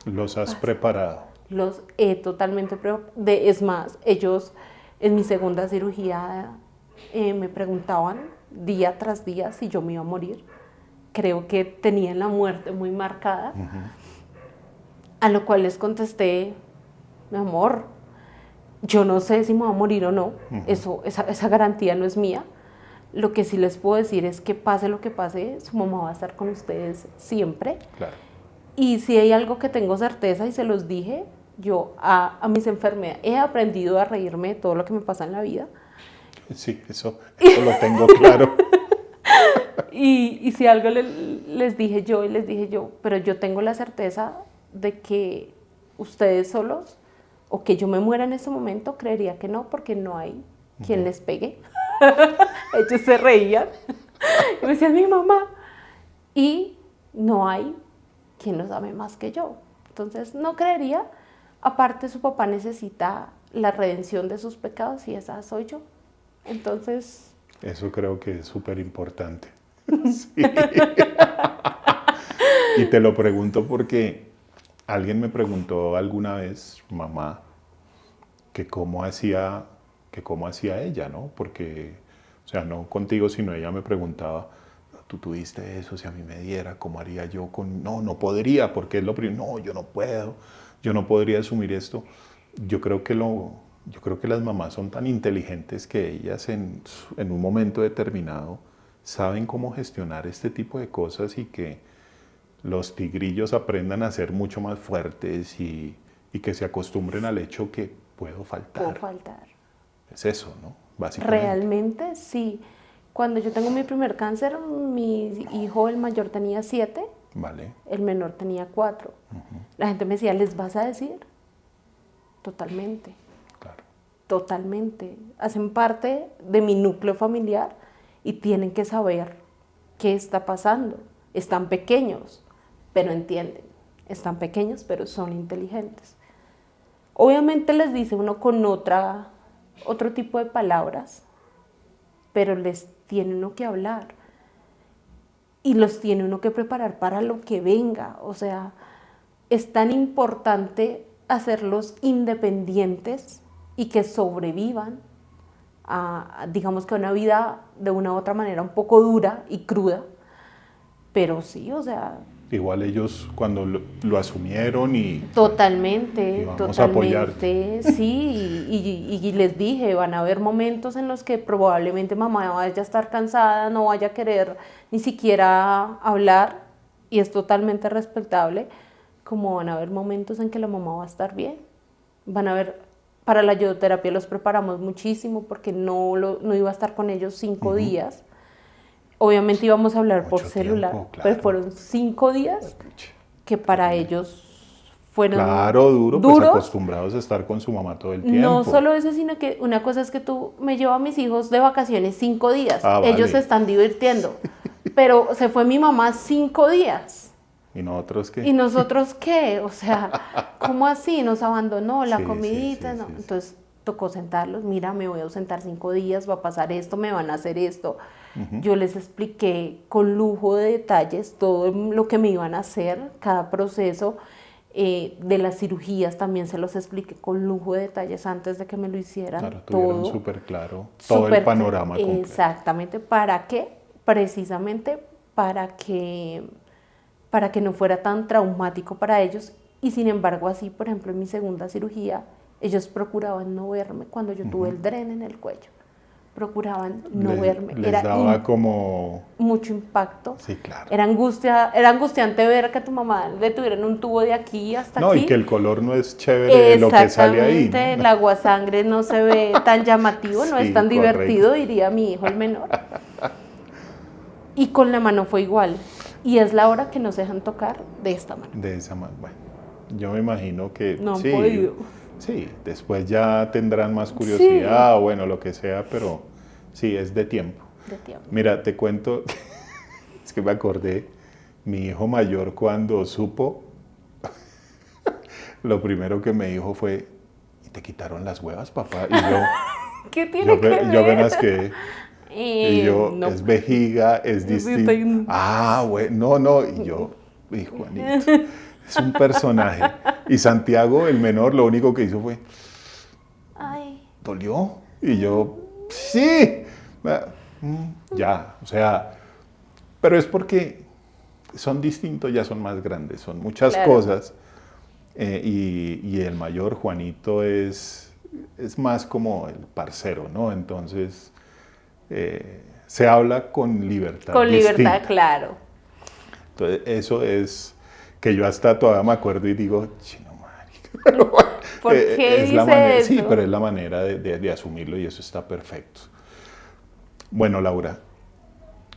Los has preparado. Los he totalmente preparado. Es más, ellos en mi segunda cirugía me preguntaban día tras día si yo me iba a morir. Creo que tenían la muerte muy marcada. A lo cual les contesté, mi amor, yo no sé si me voy a morir o no. Esa garantía no es mía. Lo que sí les puedo decir es que pase lo que pase, su mamá va a estar con ustedes siempre. Claro. Y si hay algo que tengo certeza y se los dije, yo a mis enfermedades he aprendido a reírme de todo lo que me pasa en la vida. Sí, eso lo tengo claro. Y si algo les dije yo, pero yo tengo la certeza de que ustedes solos, o que yo me muera en ese momento, creería que no, porque no hay quien les pegue. Ellos se reían y me decían, mi mamá. Y no hay quien los ame más que yo. Entonces, no creería. Aparte, su papá necesita la redención de sus pecados y esa soy yo. Entonces... Eso creo que es súper importante. Sí. Y te lo pregunto porque alguien me preguntó alguna vez, mamá, que cómo hacía ella, ¿no? Porque, o sea, no contigo, sino ella me preguntaba, tú tuviste eso, si a mí me diera, ¿cómo haría yo con...? No, no podría, porque es lo primero. No, yo no puedo, yo no podría asumir esto. Yo creo que las mamás son tan inteligentes que ellas en un momento determinado saben cómo gestionar este tipo de cosas y que los tigrillos aprendan a ser mucho más fuertes y que se acostumbren al hecho que puedo faltar. Puedo faltar. Es eso, ¿no? Básicamente. Realmente sí. Cuando yo tengo mi primer cáncer, mi hijo, el mayor, tenía 7, Vale. el menor tenía 4. La gente me decía, ¿les vas a decir? Totalmente. Claro. Totalmente. Hacen parte de mi núcleo familiar y tienen que saber qué está pasando. Están pequeños, pero entienden. Están pequeños, pero son inteligentes. Obviamente les dice uno con otro tipo de palabras, pero les tiene uno que hablar y los tiene uno que preparar para lo que venga. O sea, es tan importante hacerlos independientes y que sobrevivan a, digamos que una vida de una u otra manera un poco dura y cruda, pero sí, o sea... Igual ellos cuando lo asumieron y... Totalmente, y vamos totalmente, a apoyarte. sí, y les dije, van a haber momentos en los que probablemente mamá vaya a estar cansada, no vaya a querer ni siquiera hablar, y es totalmente respetable, como van a haber momentos en que la mamá va a estar bien. Van a haber, para la yodoterapia los preparamos muchísimo porque no iba a estar con ellos 5 días. Obviamente íbamos a hablar por celular, tiempo, claro. pero fueron 5 días que para ellos fueron Claro, duros. pues acostumbrados a estar con su mamá todo el tiempo. No solo eso, sino que una cosa es que tú me llevo a mis hijos de vacaciones 5 días. Ah, Ellos vale. se están divirtiendo, pero se fue mi mamá 5 días. ¿Y nosotros qué? ¿Y nosotros qué? O sea, ¿cómo así? Nos abandonó la Sí, comidita, sí, ¿no? sí, sí. Entonces tocó sentarlos, mira, me voy a ausentar 5 días, va a pasar esto, me van a hacer esto. Yo les expliqué con lujo de detalles todo lo que me iban a hacer, cada proceso de las cirugías también se los expliqué con lujo de detalles antes de que me lo hicieran. Claro, tuvieron todo súper claro todo el panorama completo. Exactamente, ¿para qué? Precisamente para que no fuera tan traumático para ellos. Y sin embargo, así, por ejemplo, en mi segunda cirugía, ellos procuraban no verme cuando yo tuve el dren en el cuello. Procuraban no verme. Les daba como... mucho impacto. Sí, claro. Era angustiante ver que a tu mamá le tuvieran un tubo de aquí hasta No, aquí. y que el color no es chévere de lo que sale ahí, ¿no? El aguasangre no se ve tan llamativo, no Sí, es tan correcto. divertido, diría mi hijo el menor. Y con la mano fue igual. Y es la hora que nos dejan tocar de esta mano. De esa manera. Bueno, yo me imagino que No han sí, podido. sí, después ya tendrán más curiosidad o bueno, lo que sea, pero sí, es de tiempo. De tiempo. Mira, te cuento, es que me acordé, mi hijo mayor cuando supo, lo primero que me dijo fue, ¿y te quitaron las huevas, papá? Y yo, ¿Qué tiene que ver? yo apenas que... Y yo, no. es vejiga, es distinto. distinto. Ah, bueno, no. Y yo, y Juanito, es un personaje. Y Santiago, el menor, lo único que hizo fue, Ay, ¿dolió? Y yo, sí. Ya, o sea, pero es porque son distintos, ya son más grandes, son muchas Claro. cosas. Y el mayor, Juanito, es más como el parcero, ¿no? Entonces... se habla con libertad. con libertad, distinta. claro. Entonces, eso es que yo hasta todavía me acuerdo y digo, chino, marica. ¿Por qué es la dice manera, eso? Sí, pero es la manera de asumirlo y eso está perfecto. Bueno, Laura,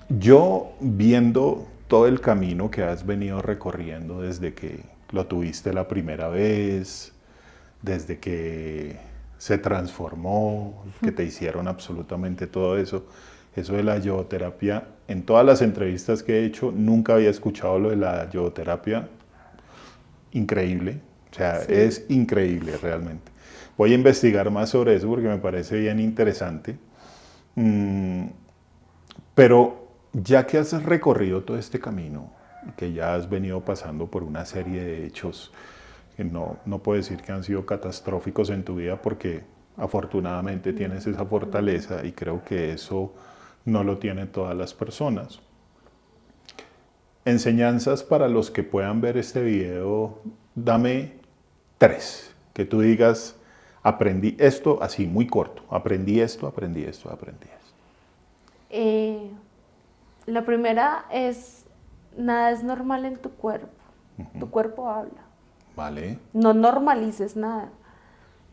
yo viendo todo el camino que has venido recorriendo desde que lo tuviste la primera vez, desde que se transformó, que te hicieron absolutamente todo eso. Eso de la yodoterapia, en todas las entrevistas que he hecho, nunca había escuchado lo de la yodoterapia increíble, o sea, Sí. es increíble realmente. Voy a investigar más sobre eso porque me parece bien interesante. Pero ya que has recorrido todo este camino, que ya has venido pasando por una serie de hechos que no puedo decir que han sido catastróficos en tu vida porque afortunadamente tienes esa fortaleza y creo que eso no lo tienen todas las personas. Enseñanzas para los que puedan ver este video, dame 3, que tú digas, aprendí esto así, muy corto, aprendí esto, aprendí esto, aprendí esto. La primera es, nada es normal en tu cuerpo. Tu cuerpo habla. Vale, No normalices nada.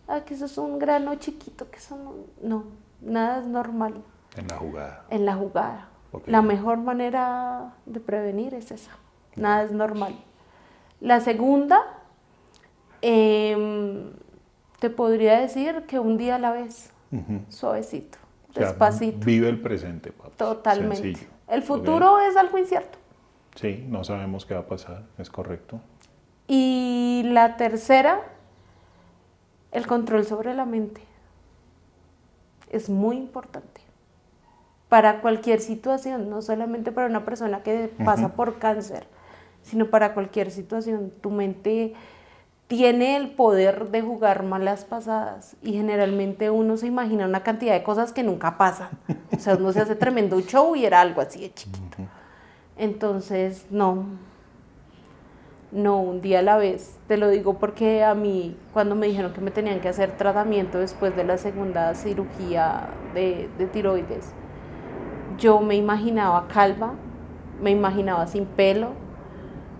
Ah, que eso es un grano chiquito, que eso no, nada es normal en la jugada. en la jugada. Ok. La mejor manera de prevenir es esa. Nada es normal. La segunda, te podría decir que un día a la vez, suavecito, O sea, despacito, vive el presente, papi. totalmente. Sencillo. El futuro es algo incierto. Sí, no sabemos qué va a pasar, es correcto. Y la tercera, el control sobre la mente. Es muy importante para cualquier situación, no solamente para una persona que pasa por cáncer, sino para cualquier situación. Tu mente tiene el poder de jugar malas pasadas y generalmente uno se imagina una cantidad de cosas que nunca pasan. O sea, uno se hace tremendo show y era algo así de chiquito. Entonces, no, un día a la vez. Te lo digo porque a mí, cuando me dijeron que me tenían que hacer tratamiento después de la segunda cirugía de tiroides, yo me imaginaba calva, me imaginaba sin pelo,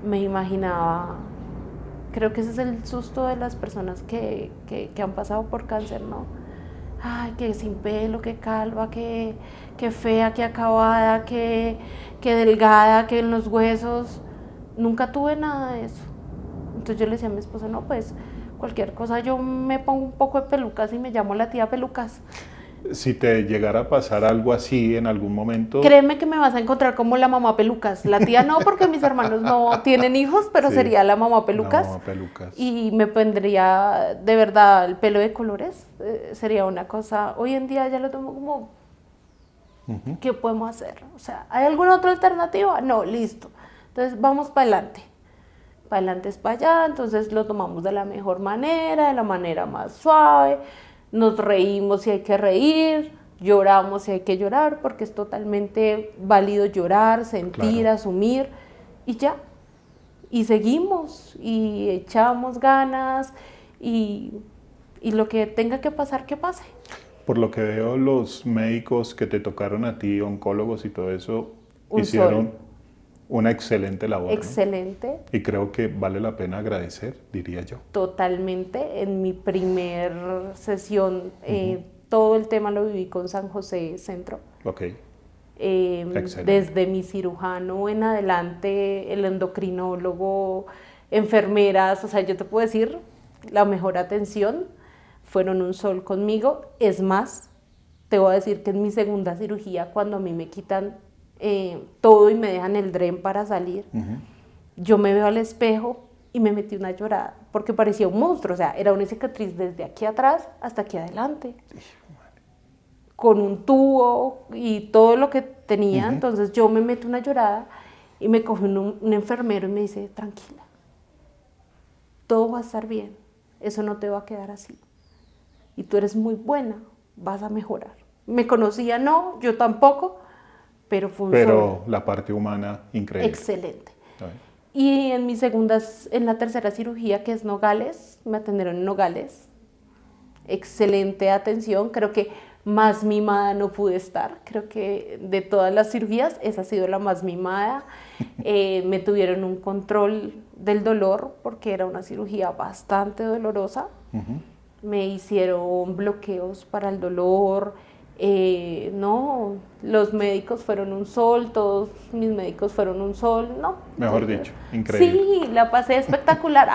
me imaginaba... Creo que ese es el susto de las personas que han pasado por cáncer, ¿no? Ay, que sin pelo, que calva, que fea, que acabada, que delgada, que en los huesos. Nunca tuve nada de eso. Entonces yo le decía a mi esposa, no, pues cualquier cosa yo me pongo un poco de pelucas y me llamo la tía Pelucas. Si te llegara a pasar algo así en algún momento... Créeme que me vas a encontrar como la mamá Pelucas. La tía no, porque mis hermanos no tienen hijos, pero Sí, sería la mamá Pelucas. la mamá Pelucas. Y me pondría de verdad el pelo de colores. Sería una cosa, hoy en día ya lo tomo como, ¿qué podemos hacer? O sea, ¿hay alguna otra alternativa? No, listo. Entonces vamos para adelante. Para adelante es para allá, entonces lo tomamos de la mejor manera, de la manera más suave. Nos reímos si hay que reír, lloramos si hay que llorar, porque es totalmente válido llorar, sentir, Claro. asumir, y ya. Y seguimos, y echamos ganas, y lo que tenga que pasar, que pase. Por lo que veo, los médicos que te tocaron a ti, oncólogos y todo eso, Un hicieron sol. una excelente labor, ¿no? Excelente. Y creo que vale la pena agradecer, diría yo. Totalmente. En mi primer sesión, todo el tema lo viví con San José Centro. Ok, excelente. Desde mi cirujano en adelante, el endocrinólogo, enfermeras, o sea, yo te puedo decir, la mejor atención, fueron un sol conmigo. Es más, te voy a decir que en mi segunda cirugía, cuando a mí me quitan todo y me dejan el dren para salir, yo me veo al espejo y me metí una llorada, porque parecía un monstruo, o sea, era una cicatriz desde aquí atrás hasta aquí adelante, con un tubo y todo lo que tenía. Entonces yo me meto una llorada y me coge un enfermero y me dice, tranquila, todo va a estar bien, eso no te va a quedar así, y tú eres muy buena, vas a mejorar. Me conocía, no, yo tampoco, pero fue un Pero la parte humana, increíble. excelente. A ver. Y en la tercera cirugía, que es Nogales, me atendieron en Nogales. Excelente atención, creo que más mimada no pude estar. Creo que de todas las cirugías, esa ha sido la más mimada. Me tuvieron un control del dolor, porque era una cirugía bastante dolorosa. Me hicieron bloqueos para el dolor. No, los médicos fueron un sol, todos mis médicos fueron un sol, no. Mejor dicho, increíble. Sí, la pasé espectacular.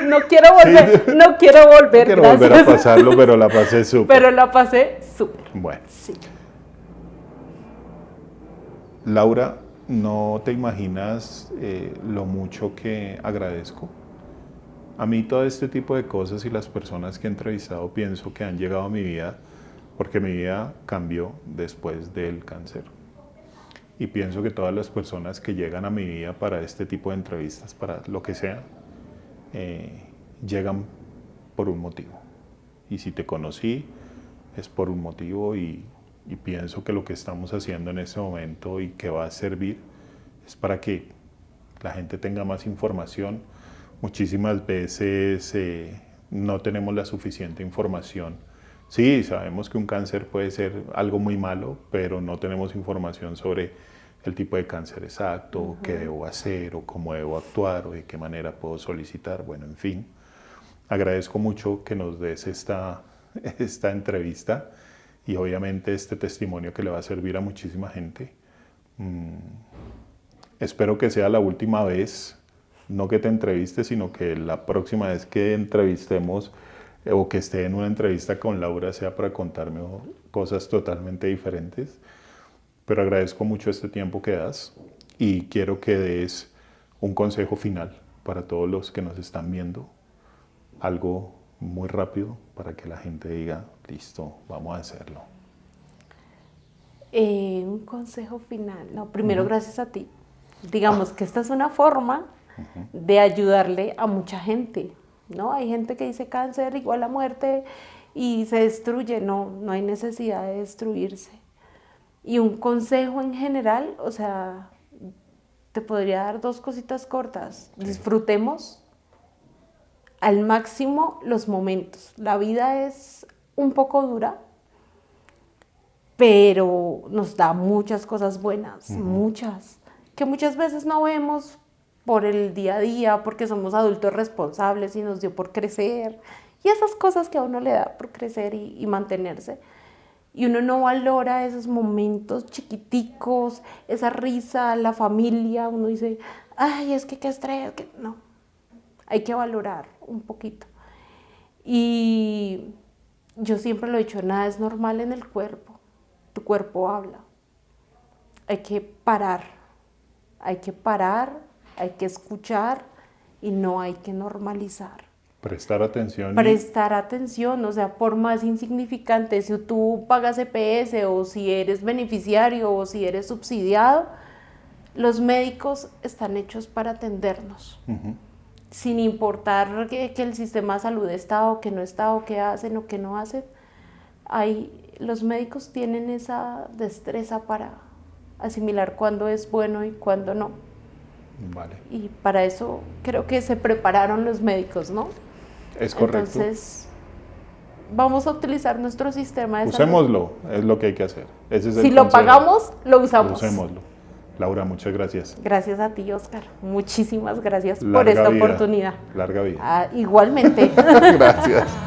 No quiero volver, no quiero volver. No quiero volver a gracias. pasarlo, pero la pasé súper. Pero la pasé súper. Bueno, Sí. Laura, no te imaginas lo mucho que agradezco. A mí todo este tipo de cosas y las personas que he entrevistado pienso que han llegado a mi vida porque mi vida cambió después del cáncer. Y pienso que todas las personas que llegan a mi vida para este tipo de entrevistas, para lo que sea, llegan por un motivo. Y si te conocí, es por un motivo y pienso que lo que estamos haciendo en este momento y que va a servir es para que la gente tenga más información. Muchísimas veces no tenemos la suficiente información. Sí, sabemos que un cáncer puede ser algo muy malo, pero no tenemos información sobre el tipo de cáncer exacto, qué debo hacer o cómo debo actuar o de qué manera puedo solicitar. Bueno, en fin, agradezco mucho que nos des esta entrevista y obviamente este testimonio que le va a servir a muchísima gente. Espero que sea la última vez, no que te entrevistes, sino que la próxima vez que entrevistemos o que esté en una entrevista con Laura sea para contarme cosas totalmente diferentes. Pero agradezco mucho este tiempo que das y quiero que des un consejo final para todos los que nos están viendo. Algo muy rápido para que la gente diga, listo, vamos a hacerlo. Un consejo final. No, primero gracias a ti. Digamos que esta es una forma de ayudarle a mucha gente, ¿no? Hay gente que dice cáncer igual a muerte y se destruye. No hay necesidad de destruirse. Y un consejo en general, o sea, te podría dar 2 cositas cortas. Sí. Disfrutemos al máximo los momentos. La vida es un poco dura, pero nos da muchas cosas buenas, muchas, que muchas veces no vemos por el día a día, porque somos adultos responsables y nos dio por crecer, y esas cosas que a uno le da por crecer y mantenerse. Y uno no valora esos momentos chiquiticos, esa risa, la familia, uno dice, ay, es que qué estrés, que no. Hay que valorar un poquito. Y yo siempre lo he dicho, nada es normal en el cuerpo. Tu cuerpo habla. Hay que parar, hay que escuchar y no hay que normalizar. Prestar atención. Prestar atención, o sea, por más insignificante, si tú pagas EPS o si eres beneficiario o si eres subsidiado, los médicos están hechos para atendernos. Sin importar que el sistema de salud está o que no está, o qué hacen o qué no hacen, los médicos tienen esa destreza para asimilar cuándo es bueno y cuándo no. Vale. Y para eso creo que se prepararon los médicos, ¿no? Es correcto. Entonces, vamos a utilizar nuestro sistema de Usémoslo, es lo que hay que hacer. Ese es si lo pagamos, lo usamos. Usémoslo. Laura, muchas gracias. Gracias a ti, Oscar. Muchísimas gracias por esta oportunidad. Larga vida. Igualmente. Gracias.